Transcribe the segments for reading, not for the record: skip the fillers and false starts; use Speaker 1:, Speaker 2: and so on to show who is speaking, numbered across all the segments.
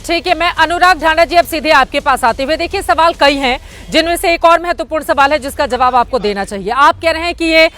Speaker 1: ठीक है, मैं अनुराग ढांडा जी अब सीधे आपके पास आते हुए, देखिए सवाल कई हैं जिनमें से एक और महत्वपूर्ण सवाल है जिसका जवाब आपको देना चाहिए। आप कह रहे हैं कि ये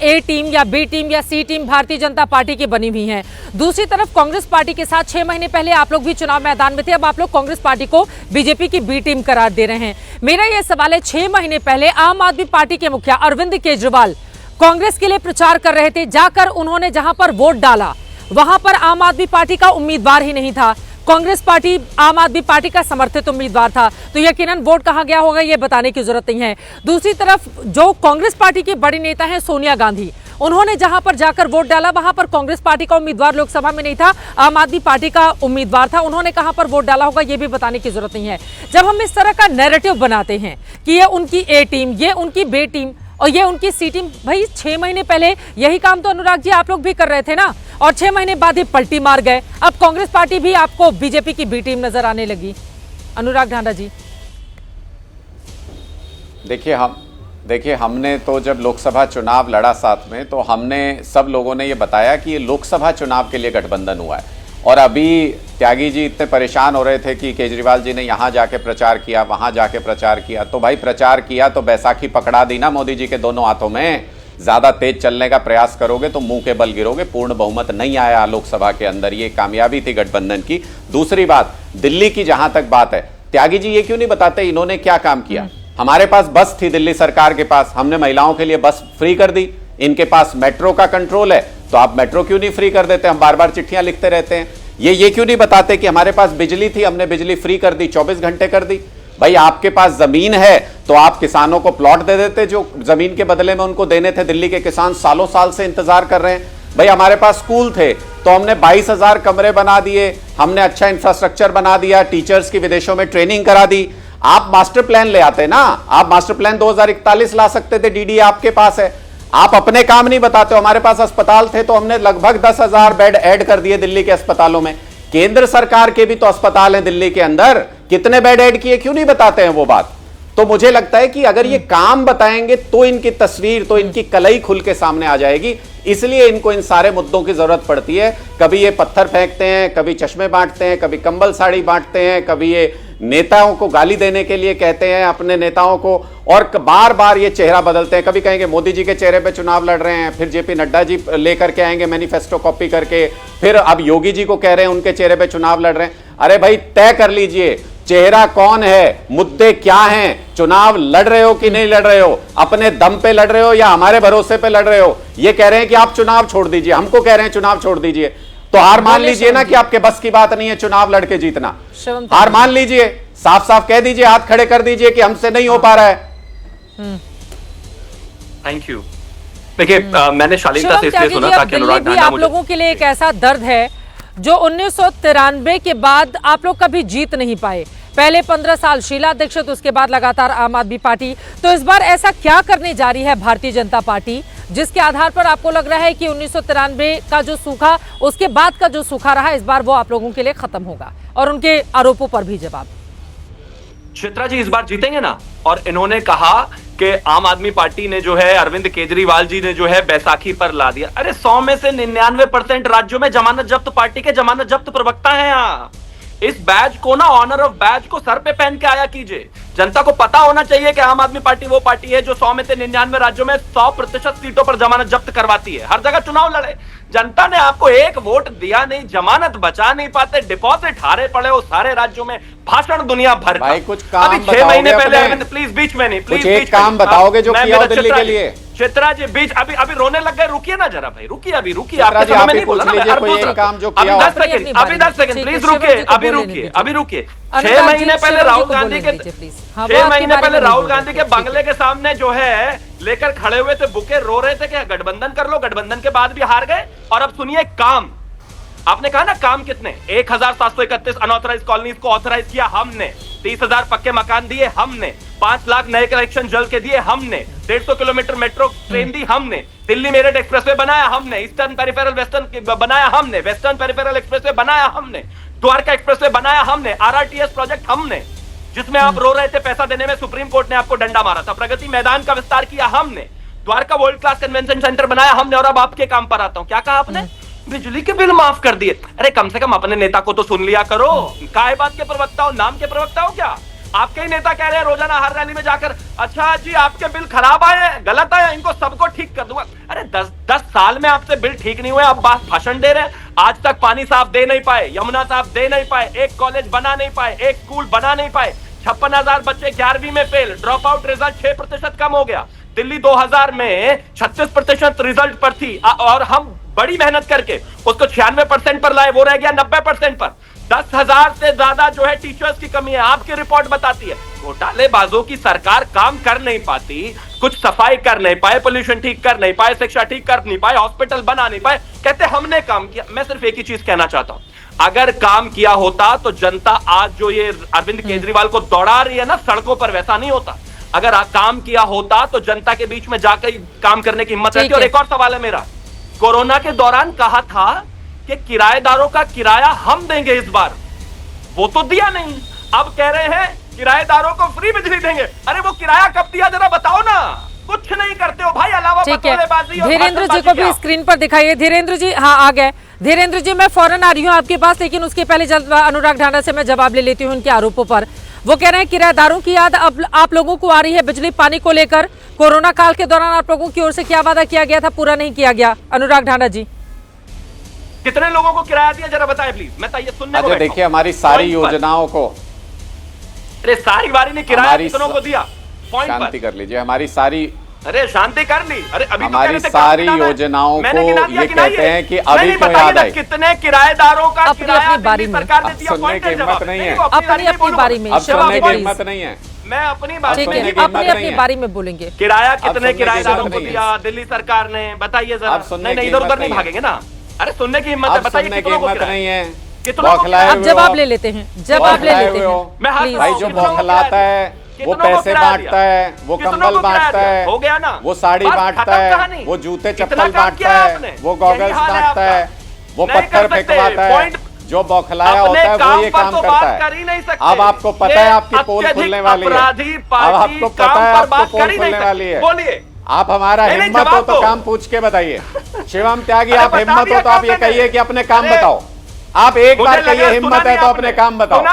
Speaker 1: ए टीम या बी टीम या सी टीम भारतीय जनता पार्टी की बनी हुई है। दूसरी तरफ कांग्रेस पार्टी के साथ 6 महीने पहले आप लोग भी चुनाव मैदान में थे, अब आप लोग कांग्रेस पार्टी को बीजेपी की बी टीम करार दे रहे हैं। मेरा यह सवाल है, 6 महीने पहले आम आदमी पार्टी के मुखिया अरविंद केजरीवाल कांग्रेस के लिए प्रचार कर रहे थे, जाकर उन्होंने जहां पर वोट डाला वहां पर आम आदमी पार्टी का उम्मीदवार ही नहीं था, कांग्रेस पार्टी आम आदमी पार्टी का समर्थित उम्मीदवार था, तो यकीनन वोट कहां गया होगा ये बताने की जरूरत नहीं है। दूसरी तरफ जो कांग्रेस पार्टी की बड़ी नेता है सोनिया गांधी, उन्होंने जहां पर जाकर वोट डाला वहां पर कांग्रेस पार्टी का उम्मीदवार लोकसभा में नहीं था, आम आदमी पार्टी का उम्मीदवार था, उन्होंने कहां पर वोट डाला होगा ये भी बताने की जरूरत नहीं है। जब हम इस तरह का नैरेटिव बनाते हैं कि ये उनकी ए टीम, ये उनकी बी टीम और ये उनकी सी टीम, भाई 6 महीने पहले यही काम तो अनुराग जी आप लोग भी कर रहे थे ना, और 6 महीने बाद ही पलटी मार गए। अब कांग्रेस पार्टी भी आपको बीजेपी की बी टीम नजर आने लगी। अनुराग ढांडा जी,
Speaker 2: देखिए हमने तो जब लोकसभा चुनाव लड़ा साथ में, तो हमने सब लोगों ने ये बताया कि ये लोकसभा चुनाव के लिए गठबंधन हुआ है। और अभी त्यागी जी इतने परेशान हो रहे थे कि केजरीवाल जी ने यहाँ जाके प्रचार किया, वहाँ जाके प्रचार किया, तो भाई प्रचार किया तो बैसाखी पकड़ा दी ना मोदी जी के दोनों हाथों में। ज़्यादा तेज चलने का प्रयास करोगे तो मुंह के बल गिरोगे। पूर्ण बहुमत नहीं आया लोकसभा के अंदर, ये कामयाबी थी गठबंधन की। दूसरी बात, दिल्ली की जहां तक बात है, त्यागी जी ये क्यों नहीं बताते इन्होंने क्या काम किया। हमारे पास बस थी दिल्ली सरकार के पास, हमने महिलाओं के लिए बस फ्री कर दी। इनके पास मेट्रो का कंट्रोल है, तो आप मेट्रो क्यों नहीं फ्री कर देते। हम बार बार चिट्ठियां लिखते रहते हैं। ये क्यों नहीं बताते कि हमारे पास बिजली थी, हमने बिजली फ्री कर दी, 24 घंटे कर दी। भाई आपके पास जमीन है तो आप किसानों को प्लॉट दे देते, जो जमीन के बदले में उनको देने थे। दिल्ली के किसान सालों साल से इंतजार कर रहे हैं। भाई हमारे पास स्कूल थे तो हमने 22,000 कमरे बना दिए, हमने अच्छा इंफ्रास्ट्रक्चर बना दिया, टीचर्स की विदेशों में ट्रेनिंग करा दी। आप मास्टर प्लान ले आते ना, आप मास्टर प्लान 2041 ला सकते थे, डीडी आपके पास है। आप अपने काम नहीं बताते हो। हमारे पास अस्पताल थे तो हमने लगभग 10,000 बेड ऐड कर दिए दिल्ली के अस्पतालों में। केंद्र सरकार के भी तो अस्पताल हैं दिल्ली के अंदर, कितने बेड ऐड किए क्यों नहीं बताते हैं वो बात। तो मुझे लगता है कि अगर ये काम बताएंगे तो इनकी तस्वीर, तो इनकी कलई खुल के सामने आ जाएगी। इसलिए इनको इन सारे मुद्दों की जरूरत पड़ती है। कभी ये पत्थर फेंकते हैं, कभी चश्मे बांटते हैं, कभी कंबल साड़ी बांटते हैं, कभी ये नेताओं को गाली देने के लिए कहते हैं अपने नेताओं को, और बार बार ये चेहरा बदलते हैं। कभी कहेंगे मोदी जी के चेहरे पे चुनाव लड़ रहे हैं, फिर जेपी नड्डा जी लेकर के आएंगे मैनिफेस्टो कॉपी करके, फिर अब योगी जी को कह रहे हैं उनके चेहरे पे चुनाव लड़ रहे हैं। अरे भाई तय कर लीजिए चेहरा कौन है, मुद्दे क्या हैं, चुनाव लड़ रहे हो कि नहीं लड़ रहे हो, अपने दम पे लड़ रहे हो या हमारे भरोसे पे लड़ रहे हो। ये कह रहे हैं कि आप चुनाव छोड़ दीजिए, हमको कह रहे हैं चुनाव छोड़ दीजिए, तो हार मान लीजिए ना कि आपके बस की बात नहीं है चुनाव लड़के जीतना। हार मान लीजिए, साफ साफ कह दीजिए, हाथ खड़े कर दीजिए कि हमसे नहीं हो पा रहा है।
Speaker 3: Thank you. देखिए मैंने शालीनता से इसलिए सुना था कि अनुराग ढांडा
Speaker 1: आप लोगों के लिए एक ऐसा दर्द है जो 1993 के बाद आप लोग कभी जीत नहीं पाए। पहले 15 साल शीला दीक्षित, उसके बाद लगातार आम आदमी पार्टी। तो इस बार ऐसा क्या करने जा रही है भारतीय जनता पार्टी जिसके आधार पर आपको लग रहा है कि 1993 का जो सूखा, उसके बाद का जो सूखा रहा, इस बार वो आप लोगों के लिए खत्म होगा, और उनके आरोपों पर भी जवाब।
Speaker 3: चित्रा जी इस बार जीतेंगे ना। और इन्होंने कहा कि आम आदमी पार्टी ने जो है, अरविंद केजरीवाल जी ने जो है बैसाखी पर ला दिया। अरे 100 में से 99% राज्यों में जमानत जब्त, पार्टी के जमानत जब्त प्रवक्ता हैं यहाँ। इस बैज को ना, ऑनर ऑफ बैज को सर पे पहन के आया कीजिए। जनता को पता होना चाहिए कि आम आदमी पार्टी वो पार्टी है जो 100 में से 99 राज्यों में 100% सीटों पर जमानत जब्त करवाती है, हर जगह चुनाव लड़े। जनता ने आपको एक वोट दिया नहीं, जमानत बचा नहीं पाते, डिपॉजिट हारे पड़े हो सारे राज्यों में, भाषण दुनिया भर का।
Speaker 2: कुछ काम
Speaker 3: अभी 6 महीने पहले, प्लीज बीच में नहीं, प्लीज
Speaker 2: एक काम बताओगे जो किया दिल्ली के लिए।
Speaker 3: चित्रा जी बीच अभी रोने लग गए, रुकिए ना जरा भाई, रुकिए अभी रुकिए।
Speaker 2: आपके समय नहीं बोला ना, कोई काम जो किया।
Speaker 3: अभी 10 सेकंड प्लीज रुकिए, अभी रुकिए। 6 महीने पहले राहुल गांधी के 6 महीने पहले राहुल गांधी के बंगले के सामने जो है लेकर खड़े हुए थे, बुके, रो रहे थे कि गठबंधन कर लो, गठबंधन के बाद भी हार गए। और अब सुनिए काम, आपने कहा ना काम कितने, 1731 अनऑथराइज कॉलोनीज को ऑथराइज किया हमने, 30,000 पक्के मकान दिए हमने, 5 लाख नए कनेक्शन जल के दिए हमने, 150 किलोमीटर मेट्रो ट्रेन दी हमने, दिल्ली मेरठ एक्सप्रेसवे बनाया हमने, ईस्टर्न पेरिफेरल वेस्टर्न बनाया हमने, वेस्टर्न पेरिफेरल एक्सप्रेसवे बनाया हमने, द्वारका एक्सप्रेसवे बनाया हमने, आरआरटीएस प्रोजेक्ट हमने, जिसमें आप रो रहे थे पैसा देने में सुप्रीम कोर्ट ने आपको डंडा मारा था, प्रगति मैदान का विस्तार किया हमने, Dwarka world class convention centre बनाया हमने। और अब आपके काम पर आता हूं, क्या कहा आपने, बिजली के बिल माफ कर दिए। अरे कम से कम अपने नेता को तो सुन लिया करो। काय बात के प्रवक्ता हो, नाम के प्रवक्ता हो क्या? आपके ही नेता कह रहे हैं रोजाना हर रैली में जाकर, अच्छा जी आपके बिल खराब आए, गलत आए, इनको सबको ठीक कर दूंगा। अरे 10 साल में आपसे बिल ठीक नहीं हुए, आप बात भाषण दे रहे हैं। आज तक पानी साफ दे नहीं पाए, यमुना साफ दे नहीं पाए, एक कॉलेज बना नहीं पाए, एक स्कूल बना नहीं पाए, 56,000 बच्चे 11वीं में फेल, ड्रॉप आउट रिजल्ट 6% कम हो गया। दिल्ली 2000 में 36% रिजल्ट पर थी और हम बड़ी मेहनत करके उसको 96% पर लाए, वो रह गया 90% पर। 10,000 से ज्यादा जो है टीचर्स की कमी है, आपकी रिपोर्ट बताती है। घोटालेबाजों की सरकार काम कर नहीं पाती, कुछ सफाई कर नहीं पाए, पोल्यूशन ठीक कर नहीं पाए, शिक्षा ठीक कर नहीं पाए, हॉस्पिटल बना नहीं पाए, कहते हमने काम किया। मैं सिर्फ एक ही चीज कहना चाहता हूं, अगर काम किया होता तो जनता आज जो ये अरविंद केजरीवाल को दौड़ा रही है ना सड़कों पर, वैसा नहीं होता। अगर काम किया होता तो जनता के बीच में जाकर काम करने की हिम्मत रहती। और एक और सवाल है मेरा, कोरोना के दौरान कहा था कि किराएदारों का किराया हम देंगे इस बार, वो तो दिया नहीं। अब कह रहे हैं किराएदारों को फ्री बिजली देंगे। अरे वो किराया कब दिया जरा बताओ ना, कुछ नहीं करते हो भाई, अलावा बकवासबाजी और
Speaker 1: धीरेन्द्र जी को भी स्क्रीन पर दिखाइए। धीरेन्द्र जी, हाँ आ गए। धीरेन्द्र जी मैं फौरन आ रही हूँ आपके पास, लेकिन उसके पहले अनुराग ढांडा से मैं जवाब ले लेती हूँ उनके आरोपों पर। वो कह रहे हैं किराएदारों की याद अब आप लोगों को आ रही है बिजली पानी को लेकर। कोरोना काल के दौरान आप लोगों की ओर से क्या वादा किया गया था, पूरा नहीं किया गया। अनुराग ढांडा जी,
Speaker 3: कितने लोगों को किराया दिया जरा बताएं प्लीज, मैं तो ये सुनने को बैठा हूं।
Speaker 2: देखिए हमारी सारी योजनाओं को,
Speaker 3: अरे सारी बारी ने किराया कितनों को दिया, पॉइंट पर
Speaker 2: शांति कर लीजिए। हमारी सारी,
Speaker 3: अरे शांति कर ली। अरे अभी
Speaker 2: हमारी सारी योजनाओं को ये कहते हैं कि अभी तो याद आए।
Speaker 3: कितने किराएदारों का
Speaker 1: अपनी अपनी बारी में
Speaker 3: सरकार ने दिया,
Speaker 2: सुनने की हिम्मत नहीं है,
Speaker 1: अपनी अपनी बारी में,
Speaker 2: अब सुनने की हिम्मत नहीं है।
Speaker 3: मैं अपनी बात,
Speaker 1: ठीक है, अपनी अपनी बारी में बोलेंगे।
Speaker 3: किराया कितने किराएदारों को दिया दिल्ली सरकार ने, बताइए जरा। नहीं इधर उधर नहीं भागेंगे ना, अरे सुनने की हिम्मत है, बताइए कितनों को
Speaker 2: नहीं है।
Speaker 1: अब जवाब ले लेते हैं, जवाब ले लेते हैं।
Speaker 2: भाई जो बौखलाता है वो पैसे बांटता है, वो कंबल बांटता है,
Speaker 3: हो गया ना,
Speaker 2: वो साड़ी बांटता है, वो जूते चप्पल बांटता है, वो गॉगल्स बांटता है, वो पत्थर फेंकवाता है। जो बौखलाया होता है वो ये काम करता है। अब आपको पता है आपकी पोल खुलने वाली है, अब आपको पता है आपको पोल खुलने वाली है। बोलिए, आप हमारा हिम्मत हो तो काम पूछ के बताइए। शिवम त्यागी, आप हिम्मत हो तो आप ये कहिए कि अपने काम बताओ। आप एक बार कहिए हिम्मत है तो अपने काम बताओ।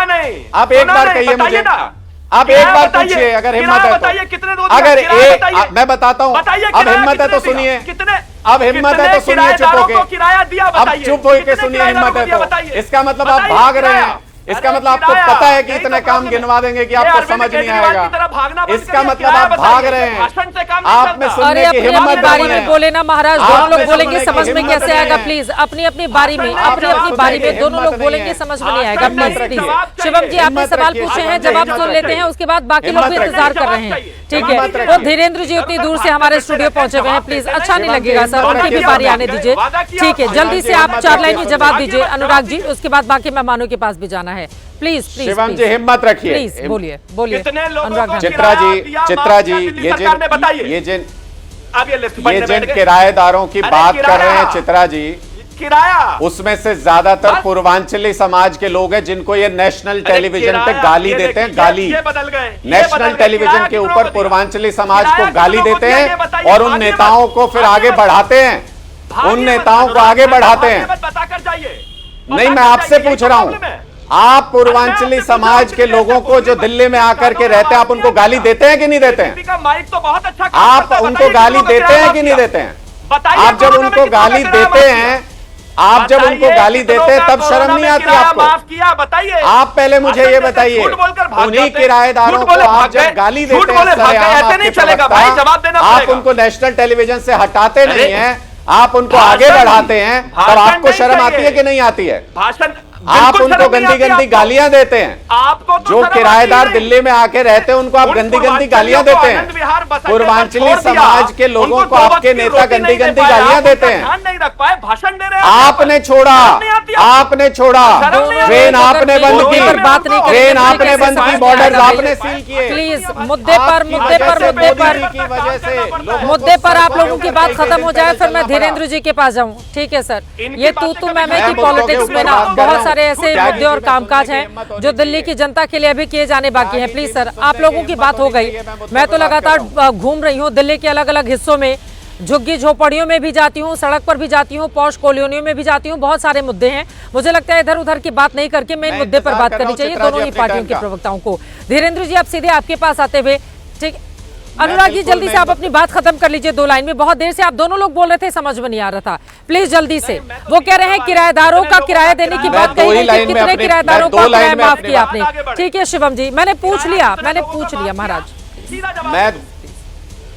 Speaker 2: आप एक बार कहिए मुझे, आप एक बार पूछिए अगर हिम्मत है तो। अगर एक मैं बताता हूँ, अब हिम्मत है तो सुनिए, अब हिम्मत है तो सुनिए, चुप होके, अब चुप होके सुनिए। हिम्मत है तो इसका मतलब आप भाग रहे हैं, इसका मतलब आपको पता है कि इतने काम गिनवा देंगे कि आपको समझ नहीं आएगा। इसका मतलब आप भाग रहे हैं, आप में सुनने की हिम्मत
Speaker 1: बारी में बोले ना महाराज, दोनों लोग बोलेंगे समझ में कैसे आएगा। प्लीज अपनी अपनी बारी में, अपनी अपनी बारी में दोनों लोग बोलेंगे, समझ में नहीं आएगा। प्लीज शिवम जी, आपने सवाल पूछे हैं, जवाब सुन लेते हैं, उसके बाद बाकी लोग भी इंतजार कर रहे हैं। ठीक है, तो धीरेन्द्र जी उतनी दूर से हमारे स्टूडियो पहुंचे हुए हैं, प्लीज अच्छा नहीं लगेगा सर, उनकी भी बारी आने दीजिए। ठीक है, जल्दी से आप 4 लाइन में जवाब दीजिए अनुराग जी, उसके बाद बाकी मेहमानों के पास भी जाना है। प्लीज प्लीज
Speaker 2: शिवम जी हिम्मत रखिए,
Speaker 1: प्लीज बोलिए बोलिए। अनुराग
Speaker 2: चित्रा जी ये जिन किराएदारों की बात कर रहे हैं चित्रा जी,
Speaker 3: किराया
Speaker 2: उसमें से ज्यादातर पूर्वांचली समाज के लोग हैं जिनको ये नेशनल टेलीविजन पे गाली देते हैं। गाली, नेशनल टेलीविजन के ऊपर पूर्वांचली समाज को गाली देते हैं और उन नेताओं को फिर आगे बढ़ाते हैं, उन नेताओं को आगे बढ़ाते हैं। नहीं, मैं आपसे पूछ रहा हूं, आप पूर्वांचली समाज के लोगों को जो दिल्ली में आकर के रहते हैं, आप उनको गाली देते हैं कि नहीं देते हैं?
Speaker 3: माइक तो बहुत अच्छा,
Speaker 2: आप उनको गाली देते हैं कि नहीं देते हैं? आप जब उनको गाली देते हैं, आप जब उनको गाली देते हैं तब शर्म नहीं आती आपको?
Speaker 3: माफ किया बताइए।
Speaker 2: आप पहले मुझे ये बताइए, उन्हीं किराएदारों को आप जब गाली देते हैं,
Speaker 3: ऐसे नहीं चलेगा भाई, जवाब देना पड़ेगा।
Speaker 2: आप उनको नेशनल टेलीविजन से हटाते नहीं है, आप उनको आगे बढ़ाते हैं, तब आपको शर्म आती है कि नहीं आती है?
Speaker 3: भाषण
Speaker 2: आप उनको गंदी गंदी गालियां देते हैं।
Speaker 3: आपको
Speaker 2: जो किराएदार दिल्ली में आके रहते हैं उनको आप गंदी गंदी गालियां देते हैं। पूर्वांचली समाज के लोगों को आपके नेता गंदी गंदी गालियां देते हैं।
Speaker 3: नहीं रख पाए, भाषण दे रहे हैं।
Speaker 2: आपने छोड़ा, आपने छोड़ा, ट्रेन आपने बंद की, ट्रेन आपने बंद की, बॉर्डर आपने सील किए।
Speaker 1: प्लीज मुद्दे पर
Speaker 2: की वजह से
Speaker 1: मुद्दे पर आप लोगों की बात खत्म हो जाए, फिर मैं धीरेन्द्र जी के पास जाऊं। ठीक है सर, ये तू मैं की पॉलिटिक्स में ना बहुत सारे ऐसे मुद्दे और कामकाज हैं जो दिल्ली की जनता के लिए अभी किए जाने बाकी हैं। प्लीज सर, आप लोगों की बात हो गई, मैं तो लगातार घूम रही हूँ दिल्ली के अलग अलग हिस्सों में। झुग्गी झोपड़ियों में भी जाती हूँ, सड़क पर भी जाती हूँ, पॉश कॉलोनियों में भी जाती हूँ। बहुत सारे मुद्दे हैं, मुझे लगता है इधर उधर की बात नहीं करके मेन मुद्दे पर बात करनी चाहिए दोनों ही पार्टियों के प्रवक्ताओं को। धीरेन्द्र जी, आप सीधे आपके पास आते हुए, ठीक, अनुराग जी जल्दी से आप अपनी बात खत्म कर लीजिए 2 लाइन में। बहुत देर से आप दोनों लोग बोल रहे थे, समझ में नहीं आ रहा था, प्लीज जल्दी से। वो कह रहे हैं किराएदारों का किराया देने की बात कही गई थी, कितने किराएदारों का किराया माफ किया आपने? ठीक है शिवम जी, मैंने पूछ लिया महाराज,
Speaker 2: मैं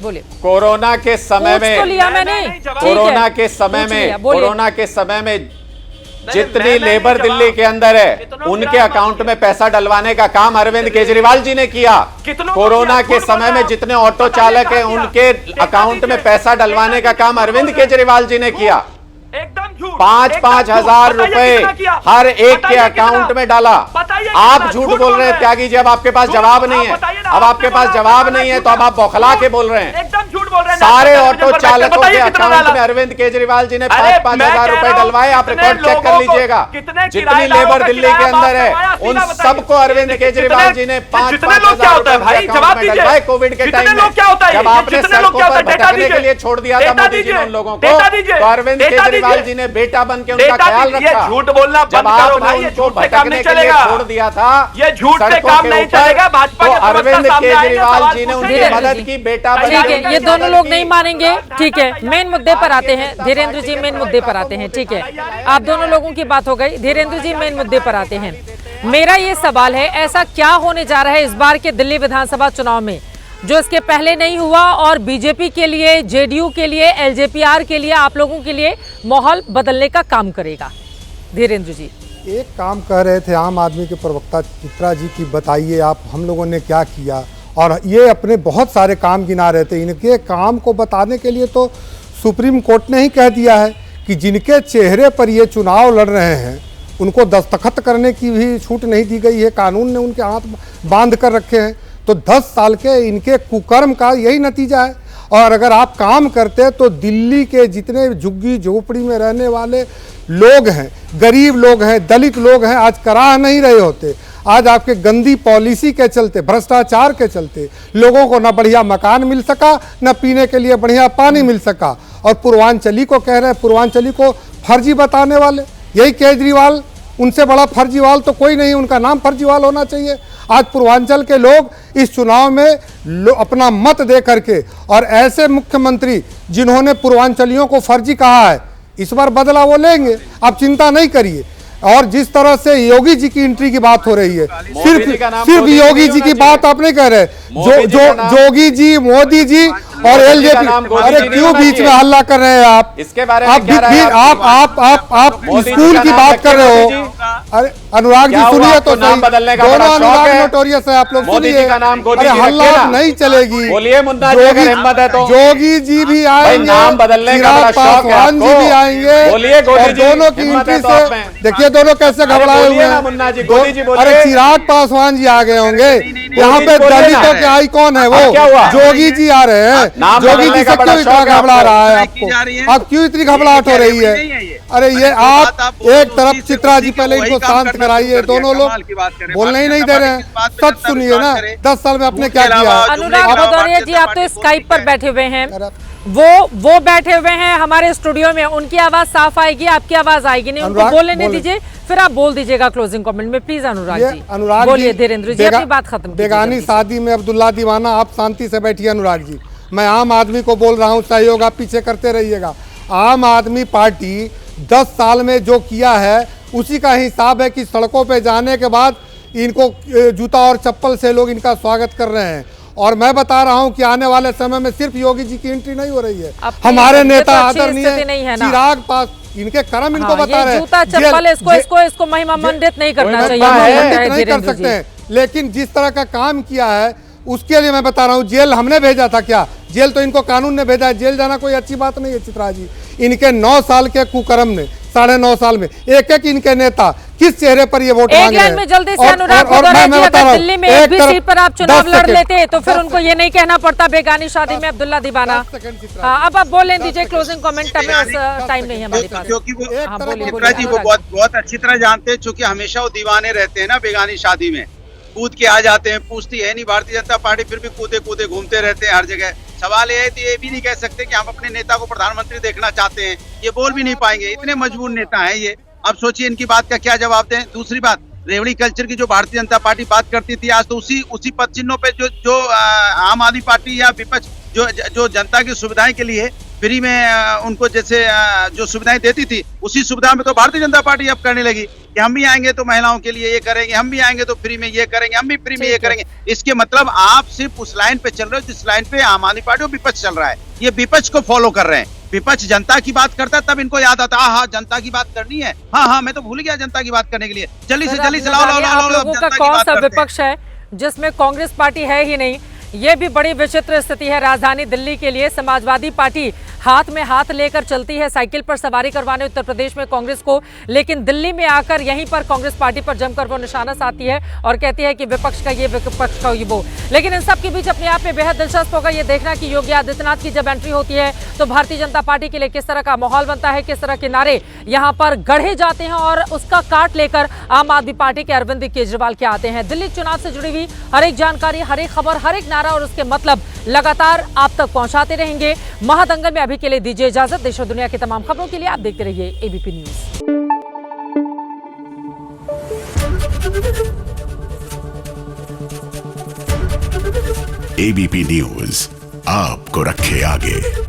Speaker 1: बोलिए।
Speaker 2: कोरोना के समय में,
Speaker 1: लिया मैंने,
Speaker 2: कोरोना के समय में जितनी लेबर दिल्ली के अंदर है उनके अकाउंट में पैसा डलवाने का काम अरविंद केजरीवाल जी ने किया। कोरोना के समय में जितने ऑटो चालक हैं उनके अकाउंट में पैसा डलवाने का काम अरविंद केजरीवाल जी ने किया।
Speaker 3: एकदम झूठ।
Speaker 2: 5-5 हजार रुपए हर एक के अकाउंट में डाला। आप झूठ बोल रहे हैं त्यागी जी, अब आपके पास जवाब नहीं है, अब आपके पास जवाब नहीं है तो अब आप बौखला के बोल रहे हैं।
Speaker 3: एकदम झूठ बोल रहे हैं।
Speaker 2: सारे ऑटो चालकों के अकाउंट में अरविंद केजरीवाल जी ने 5-5 हजार रुपए डलवाए। आप रिकॉर्ड चेक कर लीजिएगा, जितनी लेबर दिल्ली के अंदर है उन सबको अरविंद केजरीवाल जी ने 5-5 हजार रुपए डलवाए। कोविड के टाइम में जब आपने सड़कों पर भटकने के लिए छोड़ दिया था मोदी जी ने उन लोगों को, तो अरविंद केजरीवाल जी ने बेटा बन के उनका ख्याल रखा।
Speaker 3: झूठ बोलना
Speaker 2: जब आपने उनको भटकने के लिए छोड़ दिया था,
Speaker 3: ये झूठ से काम नहीं चलेगा। भाजपा
Speaker 2: तो अरविंद केजरीवाल जी ने उनकी मदद की, बेटा बन
Speaker 1: ठीक है, ये दोनों लोग नहीं मानेंगे। ठीक है, मेन मुद्दे पर आते हैं धीरेन्द्र जी, मेन मुद्दे पर आते हैं। ठीक है, आप दोनों लोगों की बात हो गई, धीरेन्द्र जी मेन मुद्दे पर आते हैं। मेरा ये सवाल है, ऐसा क्या होने जा रहा है इस बार के दिल्ली विधानसभा चुनाव में जो इसके पहले नहीं हुआ और बीजेपी के लिए, जेडीयू के लिए, एलजेपीआर के लिए, आप लोगों के लिए माहौल बदलने का काम करेगा? धीरेन्द्र जी
Speaker 4: एक काम कह रहे थे आम आदमी के प्रवक्ता चित्रा जी की, बताइए आप हम लोगों ने क्या किया, और ये अपने बहुत सारे काम गिना रहे थे। इनके काम को बताने के लिए तो सुप्रीम कोर्ट ने ही कह दिया है कि जिनके चेहरे पर ये चुनाव लड़ रहे हैं उनको दस्तखत करने की भी छूट नहीं दी गई है, कानून ने उनके हाथ बांध कर रखे हैं। तो 10 साल के इनके कुकर्म का यही नतीजा है। और अगर आप काम करते तो दिल्ली के जितने झुग्गी झोपड़ी में रहने वाले लोग हैं, गरीब लोग हैं, दलित लोग हैं, आज कराह नहीं रहे होते। आज आपके गंदी पॉलिसी के चलते, भ्रष्टाचार के चलते लोगों को न बढ़िया मकान मिल सका, न पीने के लिए बढ़िया पानी मिल सका। और पूर्वांचली को कह रहे हैं, पूर्वांचली को फर्जी बताने वाले यही केजरीवाल, उनसे बड़ा फर्जीवाल तो कोई नहीं, उनका नाम फर्जीवाल होना चाहिए। आज पूर्वांचल के लोग इस चुनाव में अपना मत दे करके, और ऐसे मुख्यमंत्री जिन्होंने पूर्वांचलियों को फर्जी कहा है, इस बार बदला वो लेंगे, आप चिंता नहीं करिए। और जिस तरह से योगी जी की एंट्री की बात हो रही है, सिर्फ योगी जी की बात आप नहीं कह रहे, जोगी जी, मोदी जी और एलजेपी, अरे क्यों बीच में हल्ला कर रहे हैं आप?
Speaker 2: इसके बारे में
Speaker 4: आप स्कूल की बात कर रहे हो। अरे अनुराग जी सुनिए तो सही, दोनों अनुराग नोटोरियस है, आप लोग सुनिए। अरे हल्ला नहीं चलेगी,
Speaker 2: बोलिए मुन्ना जी अगर हिम्मत है तो।
Speaker 4: जोगी जी भी आएंगे,
Speaker 2: नाम बदलने का बड़ा शौक है आपको,
Speaker 4: जी भी आएंगे,
Speaker 2: बोलिए गोदी जी,
Speaker 4: दोनों की एंट्री से देखिए दोनों कैसे घबराए हुए हैं।
Speaker 2: मुन्ना जी, गोदी जी बोलिए।
Speaker 4: अरे चिराग पासवान जी आ गए होंगे, यहाँ पे दलितों के आइकॉन है वो, जोगी जी आ रहे हैं। जोगी जी से क्यों इतना घबरा रहा है आपको? आप क्यों इतनी घबराहट हो रही है? अरे ये आप एक तरफ चित्रा जी, पहले इनको शांत कराइए, दोनों लोग बोलने ही नहीं दे रहे हैं। सच सुनिए ना, 10 साल में आपने क्या किया?
Speaker 1: अनुराग भदौरिया जी, आप तो स्काइप पर बैठे हुए हैं, वो बैठे हुए हैं हमारे स्टूडियो में, उनकी आवाज साफ आएगी, आपकी आवाज आएगी नहीं, उनको बोलने दीजिए, फिर आप बोल दीजिएगा क्लोजिंग कमेंट में प्लीज। अनुराग जी बोलिए, धीरेन्द्र जी अपनी बात खत्म।
Speaker 4: बेगानी शादी में अब्दुल्ला दीवाना, आप शांति से बैठिए। अनुराग जी, मैं आम आदमी को बोल रहा हूँ, सहयोग आप पीछे करते रहिएगा। आम आदमी पार्टी 10 साल में जो किया है उसी का हिसाब है कि सड़कों पे जाने के बाद इनको जूता और चप्पल से लोग इनका स्वागत कर रहे हैं। और मैं बता रहा हूं कि आने वाले समय में सिर्फ योगी जी की एंट्री नहीं हो रही है, हमारे नेता आदरणीय चिराग पास, इनके कर्म इनको बता रहे हैं।
Speaker 1: जूता चप्पल इसको महिमा मंडित नहीं करना चाहिए,
Speaker 4: नहीं कर सकते हैं, लेकिन जिस तरह का काम किया है उसके लिए मैं बता रहा हूँ। जेल हमने भेजा था क्या? जेल तो इनको कानून ने भेजा है, जेल जाना कोई अच्छी बात नहीं है। चित्रा जी, इनके 9 साल के कुकर्म ने, 9.5 साल में एक एक इनके नेता किस चेहरे पर ये वोट मांग रहे हैं।
Speaker 1: में जल्दी से अनुराग भदौरिया जी, अगर दिल्ली में एक भी सीट पर आप चुनाव लड़ लेते तो फिर उनको ये नहीं कहना पड़ता बेगानी शादी में अब्दुल्ला दीवाना। अब आप बोल लें दीजिए क्लोजिंग कमेंट, टाइम नहीं है हमारे पास,
Speaker 5: क्योंकि चित्रा जी वो बहुत अच्छी तरह जानते हैं, चूंकि हमेशा वो दीवाने रहते हैं ना बेगानी शादी में, कूद के आ जाते हैं, पूछती है नहीं भारतीय जनता पार्टी, फिर भी कूदे कूदे घूमते रहते हैं हर जगह। सवाल ये है कि ये भी नहीं कह सकते कि हम अपने नेता को प्रधानमंत्री देखना चाहते हैं, ये बोल भी नहीं पाएंगे, इतने मजबूर नेता हैं ये। अब सोचिए इनकी बात का क्या जवाब दें। दूसरी बात, रेवड़ी कल्चर की जो भारतीय जनता पार्टी बात करती थी, आज तो उसी पद चिन्हों पे जो आम आदमी पार्टी या विपक्ष जो जनता की सुविधाएं के लिए फ्री में उनको जैसे जो सुविधाएं देती थी, उसी सुविधा में तो भारतीय जनता पार्टी अब करने लगी कि हम भी आएंगे तो महिलाओं के लिए ये करेंगे, हम भी आएंगे तो फ्री में ये करेंगे, हम भी फ्री में ये करेंगे। इसके मतलब आप सिर्फ उस लाइन पे चल रहे हो जिस लाइन पे आम आदमी पार्टी और विपक्ष चल रहा है। ये विपक्ष को फॉलो कर रहे हैं। विपक्ष जनता की बात करता है तब इनको याद आता है, हाँ जनता की बात करनी है, हाँ मैं तो भूल गया जनता की बात करने के लिए, जल्दी से लाओ
Speaker 1: लोगों का कौन सा विपक्ष है जिसमें कांग्रेस पार्टी है ही नहीं। ये भी बड़ी विचित्र स्थिति है राजधानी दिल्ली के लिए। समाजवादी पार्टी हाथ में हाथ लेकर चलती है साइकिल पर सवारी करवाने उत्तर प्रदेश में कांग्रेस को, लेकिन दिल्ली में आकर यहीं पर कांग्रेस पार्टी पर जमकर वो निशाना साधती है और कहती है कि विपक्ष का ये, विपक्ष का ये वो। लेकिन इन सब के बीच अपने आप में बेहद दिलचस्प होगा ये देखना कि योगी आदित्यनाथ की जब एंट्री होती है तो भारतीय जनता पार्टी के लिए किस तरह का माहौल बनता है, किस तरह के नारे यहाँ पर गढ़े जाते हैं और उसका काट लेकर आम आदमी पार्टी के अरविंद केजरीवाल क्या आते हैं। दिल्ली चुनाव से जुड़ी हुई हर एक जानकारी, हर एक खबर, हर एक नारा और उसके मतलब लगातार आप तक पहुंचाते रहेंगे। महादंगल में अभी के लिए दीजिए इजाजत। देश और दुनिया की तमाम खबरों के लिए आप देखते रहिए एबीपी न्यूज।
Speaker 6: एबीपी न्यूज आपको रखे आगे।